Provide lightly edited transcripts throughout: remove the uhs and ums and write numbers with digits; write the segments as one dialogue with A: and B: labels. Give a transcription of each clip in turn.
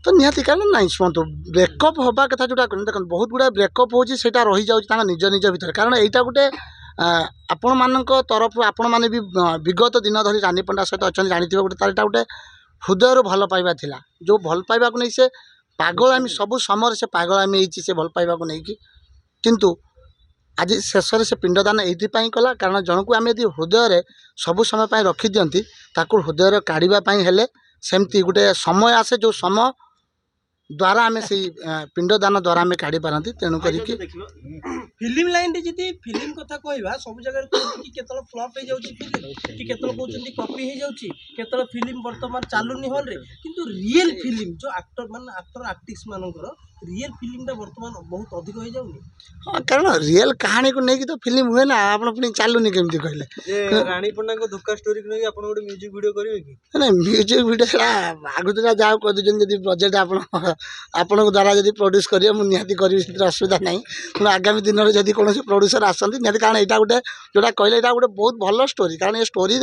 A: तो निहाती कारण ना शुणु ब्रेकअप हवा कथा जोटा देख बहुत गुड़ा ब्रेकअप हो रही जाऊँ निज निज भितर कारण यहाँ गोटे आपण मान तरफ आपण मैंने भी विगत दिन धरी रानी पंडा सहित अच्छा जानी गोटे तार गोटे हृदय भल पाइबा थिला जो भल पाइबा नहीं से पागलामी सब समय से पागलामी से भल पाइबा नहीं कि किंतु आज शेष से पिंडदान ये कला कारण जनक आम यदि हृदय सबु समय पर रखी दिंती ताकू हृदय काढ़ापी हेले सेमती गोटे समय आसे जो समय द्वारा आम से पिंडदान द्वारा आम काढ़ी पारती तेणुक
B: फिल्म लाइन जी फिल्म कथा कहवा सब जगह केतल फ्लॉप हो जाउची फिल्म कि केतल कहउचंदी कॉपी हो जाउची केतल फिल्म वर्तमान चालुनी हॉल रे किंतु रियल फिल्म जो एक्टर मान एक्टर आर्टिस्ट मानकर रियल फिल्म टा वर्तमान बहुत अधिक हो जाउनी।
A: हाँ कारण रियल कहानी को लेकिन तो फिल्म हुए ना आप चालूनी केमती कहले
B: रानी पंडा को धोखा स्टोरी को नहीं आपन गोटे म्यूजिक वीडियो करिवे कि
A: ना म्यूजिक वीडियो से आगुतरा जाओ कह दे बजेट आपण द्वारा जब प्रोड्यूस करेंगे मुझे निहाती करी असुविधा ना कि आगामी दिन में जब कौन प्रोड्यूसर आसती निहाती कारण यहाँ गोटे जोटा कहले यहाँ गोटे बहुत भल स्टोरी कारण ये स्टोरी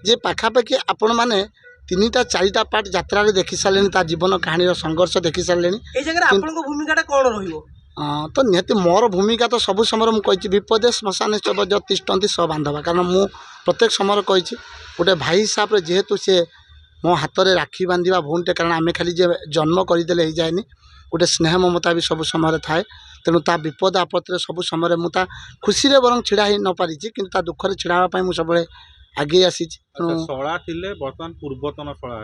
A: जे पाखापाखि आपण मैंने 3टा 4टा पार्ट यात्रा देखी सारे जीवन कहानी संघर्ष देखी सारे
B: भूमिका कौन रही
A: तो निहती मोर भूमिका तो सब समय मुझे विपदे श्मशान जो तिष्ठती स बांधवा कारण मु प्रत्येक समय कही गोटे भाई हिसाब से जेहेतु सी मो हाथ में राखी बांधा भूनटे कारण आम खाली जे जन्म करदे हो जाए गोटे स्नेह ममता भी सब समय थाए तेणु ता विपद आपत्ति सब समय मुझे खुशी बर छिड़ा ही न पारी कि दुखरे छिड़ापी मुझे सब आगे आसी
C: बर्तमान पूर्वतन शला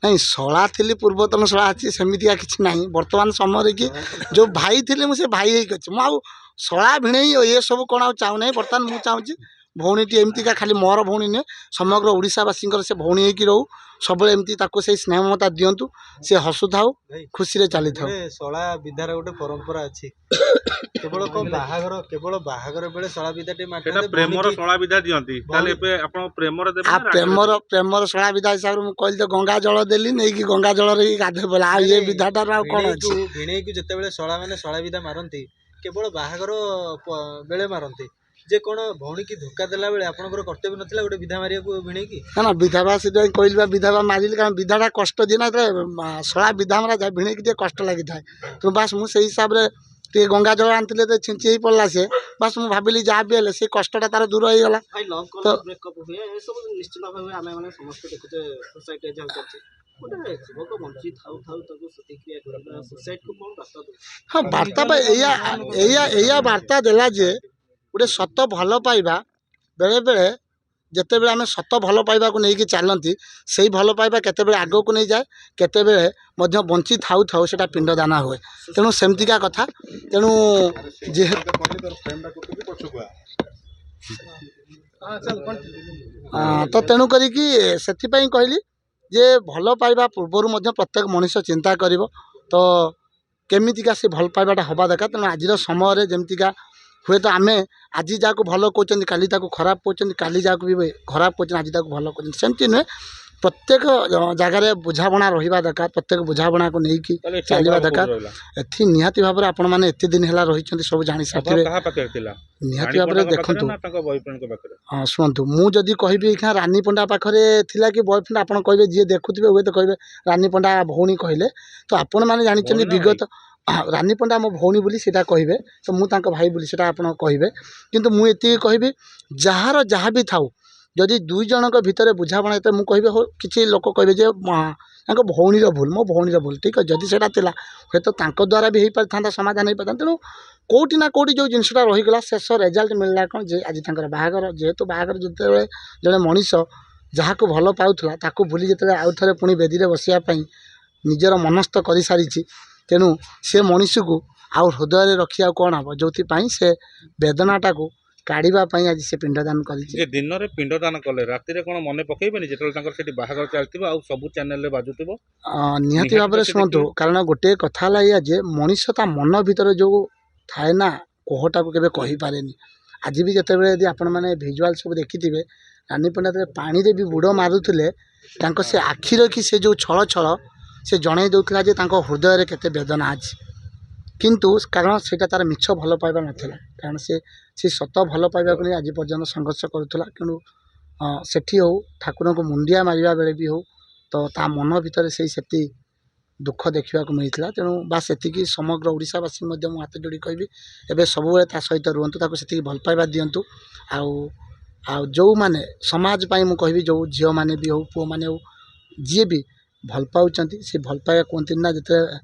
A: नहीं शला थी पूर्वतन शला अच्छी सेमतिया कि ना बर्तमान समय कि जो भाई थी मुझे भाई मुझे शला भिणे ये सब कौन चाहूना बर्तमान मुझे चाहूँगी भौणीटी एमतीका खाली मोर भौणी नुहे समग्र ओडावासी से भौणी हो रो सब एमती से स्नेह ममता दिंतु सी हसु था खुशी रे चली था
B: शला विधार गोटे परंपरा अच्छी केवल केवल बाहागर बेले शला विधा
C: प्रेमर शला विधा दियंती ताले पे आपण प्रेमर देबे
A: आ प्रेमर शला विधा हिसाब रे कहली तो गंगा जल देली नहीं कि गंगा जल रे गाधे बोला आ ये विधाटा आ कोन अछि
B: भिणे को जते बेले शला माने शला विधा मारंती केवल बाहागर बेले मारंती जे कौन भौणी की धोखा देला बेले आपनकर कर्तव्य नथिला गोटे विधा मारिया को भिणे की
A: ना विधवा से कहली विधवा मारिली कारण विधाटा कष्ट दिना शला विधा मारा भिणे की कष्ट लगी था तो बस मुझे हिसाब से टे गंगा जल आनते तो छिंची ही पड़ला से बस मुझे भाविली जहाँ भी हेल्ले से कष्टा तार दूर हो गला
B: तो निश्चित भाव आम मैंने समस्त देखुचे सोसाइटी
A: हाँ वार्ता या वार्ता देला जे गोटे सत भल पाइबा बेले बेले जिते बड़े आम सत भल पाइबा को लेकिन चलती से भल पाइबा केते आग को नहीं जाए केते बंची थाउ थाउ से पिंडदान हुए तेणु सेमतिका कथा तेणु तो तेणु करी से कहली जे भल पाइबा पूर्वर प्रत्येक मनुष्य चिंता कर तो केमितिका से भल पाइबाटा हवा दरकार तेणु आज समय जमतिका हुए तो आम आज जहाँ भल कहते काली खराब कहते काली जहाँ भी खराब कहते आज भल कहते सेमती नुहे प्रत्येक जगार बुझाणा रहा दरकार प्रत्येक बुझाणा को लेकिन चलवा दरकार एथि निहाती भाव में आपण मैंने एत दिन है रही सब जानी साथी निहाती भाव में देखु हाँ शुणु मुझे कहबी यहाँ रानी पंडा पाखे थिला कि बॉयफ्रेंड आप कहे जी देखुए हुए तो कहे रानी पंडा भौणी कहले तो आपण मैंने जानी विगत रानी पंडा मो भौणी बोली सीटा कहे तो मुझे भाई बोली सीटा आप कहे किंतु मुझे कहबी जार जहाँ भी थाऊ जदि दुई जनक भितर बुझाणा तो मुझे हो किसी लोक कहे भौणीर भूल मो भौणीर भूल ठीक है जदि से हे तो द्वारा भी हो पारि था समाधान हो पाता तेणु कौटी ना कौटी जो जिनसा रहीगला शेष रेजल्ट मिलला कौन जे आज बाहागर जेहेतु बाहागर जिते जड़े मनीष जहाँ को भल पाला ताकू भूली जिते आउ थे पुणी बेदी बसापी निजर मनस्थ कर सारी तेणु से मनीष को आउ हृदय रखा कौन हम जो से वेदनाटा को काढ़ापी आज से पिंडदान कर
C: दिन में पिंडदान कले राति कौन मन पकईबे जो बाहागर चलती सब चैनल बाजुव
A: निहाती भाव में शुणु कारण गोटे कथा है जे मनीष ता मन भीतर जो थाए ना कोहटा को केबे कहि पारेनी आज भी जिते बड़े यदि आपण मैंने भिजुआल सब देखी रानी पंडा पानी रे भी बुड़ मारुले से आखि रखी से जो छल छल से जन दूसरा जे हृदय में केते वेदना अच्छी किंतु कारण से तार मिछ भल पाइबा नाला कारण से सत भल पाइबा को आज पर्यटन संघर्ष करूला कि सेठी हो ठाकुर को मुंडिया मारिबा बेले भी हो ତ ତା ମନ ଭିତରେ ସେତି ଦୁଃଖ ଦେଖିବାକୁ ମିଳିଥିଲା। ତେଣୁ ବା ସେତିକି ସମଗ୍ର ଓଡ଼ିଶାବାସୀ ମଧ୍ୟ ମୁଁ ହାତ ଯୋଡ଼ି କହିବି ଏବେ ସବୁବେଳେ ତା ସହିତ ରୁହନ୍ତୁ, ତାକୁ ସେତିକି ଭଲ ପାଇବା ଦିଅନ୍ତୁ। ଆଉ ଆଉ ଯେଉଁମାନେ ସମାଜ ପାଇଁ ମୁଁ କହିବି, ଯେଉଁ ଝିଅମାନେ ବି ହେଉ ପୁଅମାନେ ହେଉ ଯିଏ ବି ଭଲ ପାଉଛନ୍ତି, ସେ ଭଲ ପାଇବା କୁହନ୍ତି ନା ଯେତେବେଳେ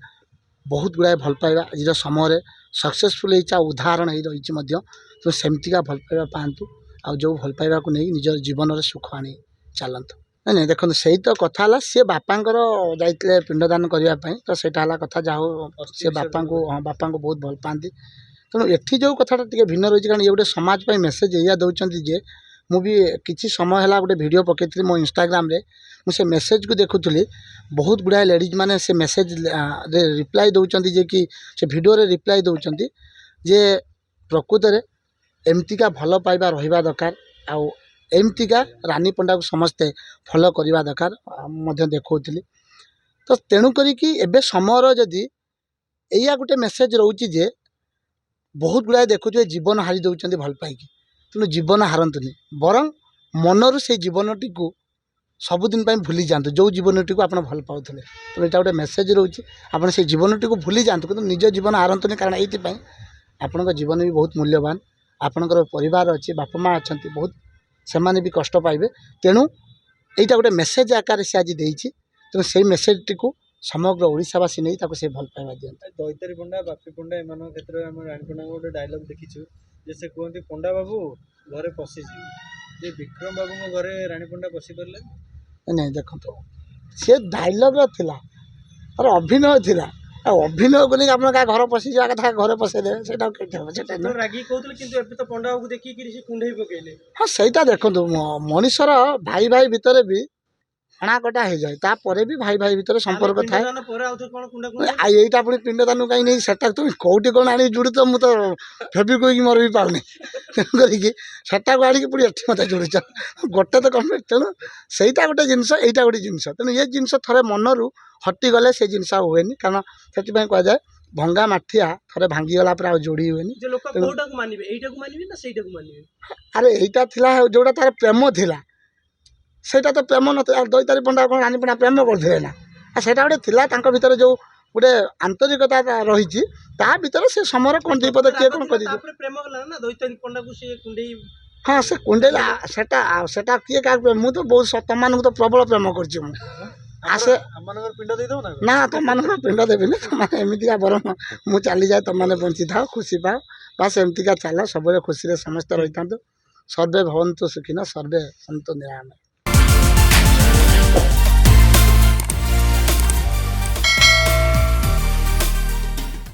A: ବହୁତ ଗୁଡ଼ାଏ ଭଲ ପାଇବା ଆଜିର ସମୟରେ ସକ୍ସେସଫୁଲ୍ ହେଇଛି ଆଉ ଉଦାହରଣ ହେଇ ରହିଛି ମଧ୍ୟ। ତ ସେମିତିକା ଭଲ ପାଇବା ପାଆନ୍ତୁ ଆଉ ଯେଉଁ ଭଲ ପାଇବାକୁ ନେଇ ନିଜର ଜୀବନରେ ସୁଖ ଆଣି ଚାଲନ୍ତୁ। ନାଇଁ ନାଇଁ ଦେଖନ୍ତୁ ସେଇ ତ କଥା ହେଲା, ସିଏ ବାପାଙ୍କର ଯାଇଥିଲେ ପିଣ୍ଡଦାନ କରିବା ପାଇଁ, ତ ସେଇଟା ହେଲା କଥା। ଯାହା ହଉ ସେ ବାପାଙ୍କୁ ବାପାଙ୍କୁ ବହୁତ ଭଲ ପାଆନ୍ତି। ତେଣୁ ଏଠି ଯେଉଁ କଥାଟା ଟିକେ ଭିନ୍ନ ରହିଛି, କାରଣ ଇଏ ଗୋଟେ ସମାଜ ପାଇଁ ମେସେଜ୍ ଏଇଆ ଦେଉଛନ୍ତି ଯେ, ମୁଁ ବି କିଛି ସମୟ ହେଲା ଗୋଟେ ଭିଡ଼ିଓ ପକାଇଥିଲି ମୋ ଇନଷ୍ଟାଗ୍ରାମରେ, ମୁଁ ସେ ମେସେଜକୁ ଦେଖୁଥିଲି। ବହୁତ ଗୁଡ଼ାଏ ଲେଡ଼ିଜ୍ ମାନେ ସେ ମେସେଜରେ ରିପ୍ଲାଏ ଦେଉଛନ୍ତି ଯେ କି ସେ ଭିଡ଼ିଓରେ ରିପ୍ଲାଏ ଦେଉଛନ୍ତି ଯେ ପ୍ରକୃତରେ ଏମିତିକା ଭଲ ପାଇବା ରହିବା ଦରକାର ଆଉ ଏମିତିକା ରାନୀ ପଣ୍ଡାକୁ ସମସ୍ତେ ଫଲୋ କରିବା ଦରକାର ମଧ୍ୟ ଦେଖାଉଥିଲି। ତ ତେଣୁ କରିକି ଏବେ ସମୟର ଯଦି ଏଇଆ ଗୋଟେ ମେସେଜ୍ ରହୁଛି ଯେ ବହୁତ ଗୁଡ଼ାଏ ଦେଖୁଥିବେ ଜୀବନ ହାରି ଦେଉଛନ୍ତି ଭଲ ପାଇକି। ତେଣୁ ଜୀବନ ହାରନ୍ତୁନି, ବରଂ ମନରୁ ସେଇ ଜୀବନଟିକୁ ସବୁଦିନ ପାଇଁ ଭୁଲି ଯାଆନ୍ତୁ, ଯେଉଁ ଜୀବନଟିକୁ ଆପଣ ଭଲ ପାଉଥିଲେ। ତେଣୁ ଏଇଟା ଗୋଟେ ମେସେଜ୍ ରହୁଛି, ଆପଣ ସେଇ ଜୀବନଟିକୁ ଭୁଲି ଯାଆନ୍ତୁ କିନ୍ତୁ ନିଜ ଜୀବନ ହାରନ୍ତୁନି। କାରଣ ଏଇଥିପାଇଁ ଆପଣଙ୍କ ଜୀବନ ବି ବହୁତ ମୂଲ୍ୟବାନ, ଆପଣଙ୍କର ପରିବାର ଅଛି, ବାପା ମା ଅଛନ୍ତି, ବହୁତ ସେମାନେ ବି କଷ୍ଟ ପାଇବେ। ତେଣୁ ଏଇଟା ଗୋଟେ ମେସେଜ୍ ଆକାରରେ ସେ ଆଜି ଦେଇଛି। ତେଣୁ ସେଇ ମେସେଜଟିକୁ ସମଗ୍ର ଓଡ଼ିଶାବାସୀ ନେଇ ତାକୁ ସେ ଭଲ ପାଇବା ଦିଅନ୍ତି।
D: ଦୈତାରୀ ପଣ୍ଡା, ବାପି ପଣ୍ଡା ଏମାନଙ୍କ କ୍ଷେତ୍ରରେ ଆମେ ରାଣୀ ପଣ୍ଡାଙ୍କ ଗୋଟେ ଡାଇଲଗ୍ ଦେଖିଛୁ ଯେ ସେ କୁହନ୍ତି ପଣ୍ଡା ବାବୁ ଘରେ ପଶିଯିବେ। ଯେ ବିକ୍ରମ ବାବୁଙ୍କ ଘରେ ରାଣୀ ପଣ୍ଡା ପଶିପାରିଲେ?
A: ନାଇଁ ଦେଖନ୍ତୁ, ସେ ଡାଇଲଗ୍ର ଥିଲା, ତାର ଅଭିନୟ ଥିଲା। ଆଉ ଅଭିନୟକୁ ନେଇକି ଆପଣ କାହା ଘର ପଶିଯିବା କଥା ଘରେ ପଶେଇଦେବେ, ସେଇଟା କେମିତି ହେବ? ସେଇଟା
B: ସେତେବେଳେ ରାଗିକି କହୁଥିଲେ, କିନ୍ତୁ ଏବେ ତ ପଣ୍ଡା ବାବୁକୁ ଦେଖିକିରି ସେ କୁଣ୍ଢେଇ ପକେଇଲେ।
A: ହଁ ସେଇଟା ଦେଖନ୍ତୁ, ମଣିଷର ଭାଇ ଭାଇ ଭିତରେ ବି ହଣାକଟା ହେଇଯାଏ, ତାପରେ ବି ଭାଇ ଭାଇ ଭିତରେ ସମ୍ପର୍କ ଥାଏ।
B: ପିଣ୍ଡଦାନ ପରେ ଆଉ ଥରେ କଣ କୁଣ୍ଡା କୁଣ୍ଡେଇ?
A: ଆଉ ଏଇଟା ପୁଣି ପିଣ୍ଡଦାନ କାହିଁ ନେଇ ସେଟା তুমি କେଉଁଠି କ'ଣ ଆଣିକି ଜୁଡ଼ୁଛ, ମୁଁ ତ ଫେବିକୁଇକି ମୋର ବି ପାଉନି। ତେଣୁ କରିକି ସେଟାକୁ ଆଣିକି ପୁଣି ଏଠି ମୋତେ ଜୁଡ଼ୁଛ, ଗୋଟେ ତ କମ୍ପ୍ଲିଟ୍। ତେଣୁ ସେଇଟା ଗୋଟେ ଜିନିଷ, ଏଇଟା ଗୋଟେ ଜିନିଷ। ତେଣୁ ଏ ଜିନିଷ ଥରେ ମନରୁ ହଟିଗଲେ ସେ ଜିନିଷ ଆଉ ହୁଏନି। କାରଣ ସେଥିପାଇଁ କୁହାଯାଏ ଭଙ୍ଗା ମାଠିଆ ଥରେ ଭାଙ୍ଗିଗଲା ପରେ ଆଉ ଯୋଡ଼ି ହୁଏନି।
B: ଯେ ଲୋକ କୋଉଟାକୁ ମାନିବେ, ଏଇଟାକୁ ମାନିବେ ନା ସେଇଟାକୁ ମାନିବେ?
A: ଆରେ ଏଇଟା ଥିଲା ଯେଉଁଟା ତାର ପ୍ରେମ ଥିଲା, ସେଇଟା ତ ପ୍ରେମ ନଥିଲା। ଦୈତାରୀ ପଣ୍ଡା କ'ଣ ରାନୀ ପଣ୍ଡା ପ୍ରେମ କରୁଥିଲେ ନା? ଆଉ ସେଇଟା ଗୋଟେ ଥିଲା ତାଙ୍କ ଭିତରେ ଯେଉଁ ଗୋଟେ ଆନ୍ତରିକତା ରହିଛି, ତା ଭିତରେ ସେ ସମୟର କ'ଣ ଦୁଇ ପଦ କିଏ କ'ଣ କରିଛି।
B: ତାପରେ ପ୍ରେମ ହେଲା ନା ଦୈତାରୀ ପଣ୍ଡାକୁ ସେ କୁଣ୍ଡେଇ।
A: ହଁ ସେ କୁଣ୍ଡେଇଲା, ସେଟା କିଏ କାହାକୁ? ମୁଁ ତ ବହୁତ ତମମାନଙ୍କୁ ତ ପ୍ରବଳ ପ୍ରେମ କରିଛି ମୁଁ। ଆସେ
D: ଆମମାନଙ୍କର ପିଣ୍ଡ ଦେଇଦେବ ନା?
A: ନା ତମମାନଙ୍କର ପିଣ୍ଡ ଦେବିନି, ତମାନେ ଏମିତିକା ବରଂ ମୁଁ ଚାଲିଯାଏ, ତମମାନେ ବଞ୍ଚିଥାଅ, ଖୁସି ପାଅ, ବାସ୍ ଏମିତିକା ଚାଲ, ସବୁବେଳେ ଖୁସିରେ ସମସ୍ତେ ରହିଥାନ୍ତୁ। ସର୍ବେ ଭବନ୍ତୁ ସୁଖିନଃ, ସର୍ବେ ସନ୍ତୁ ନିରାମୟ।